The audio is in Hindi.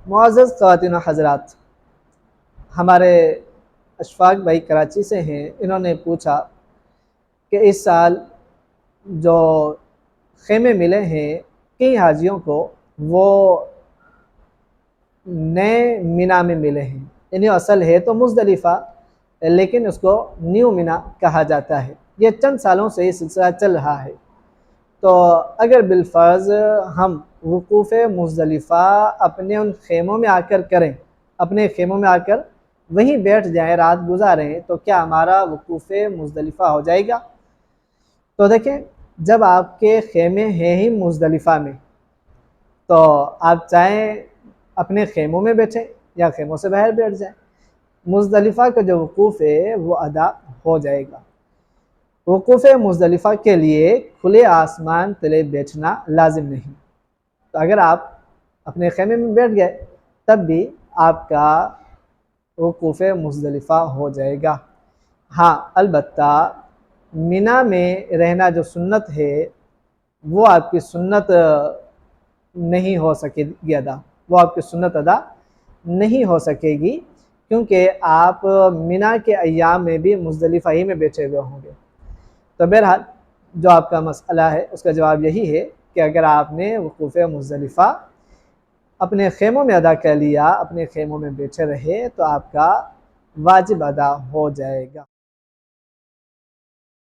मुअज़्ज़ज़ ख़वातीन व हज़रात, हमारे अशफाक भाई कराची से हैं। इन्होंने पूछा कि इस साल जो खेमे मिले हैं कई हाजियों को, वो नए मीना में मिले हैं। यानी असल है तो मुज़दलिफ़ा, लेकिन उसको न्यू मीना कहा जाता है। ये चंद सालों से ये सिलसिला चल रहा है। तो अगर बिलफ़र्ज़ हम वक़ूफ़ मुज़दलिफ़ा अपने उन ख़ेमों में आकर करें, अपने ख़ेमों में आकर वहीं बैठ जाएँ, रात गुज़ारें, तो क्या हमारा वक़ूफ़ मुज़दलिफ़ा हो जाएगा? तो देखें, जब आपके ख़ेमे हैं ही मुज़दलिफ़ा में, तो आप चाहें अपने ख़ेमों में बैठें या ख़ेमों से बाहर बैठ जाएँ, मुज़दलिफ़ा का जो वक़ूफ़ है वो अदा हो जाएगा। वक़ूफ़ मुज़दलिफ़ा के लिए खुले आसमान तले बैठना लाज़िम नहीं। तो अगर आप अपने ख़ैमे में बैठ गए, तब भी आपका वक़ूफ़ मुज़दलिफ़ा हो जाएगा। हाँ, अलबत्ता मिना में रहना जो सुन्नत है, वो आपकी सुन्नत नहीं हो सकेगी अदा, वो आपकी सुन्नत अदा नहीं हो सकेगी, क्योंकि आप मिना के अय्याम में भी मुज़दलिफ़ा ही में बैठे हुए होंगे। तो बहरहाल जो आपका मसला है उसका जवाब यही है कि अगर आपने वक़ूफ़ मुज़दलिफ़ा अपने ख़ेमों में अदा कर लिया, अपने ख़ेमों में बैठे रहे, तो आपका वाजिब अदा हो जाएगा।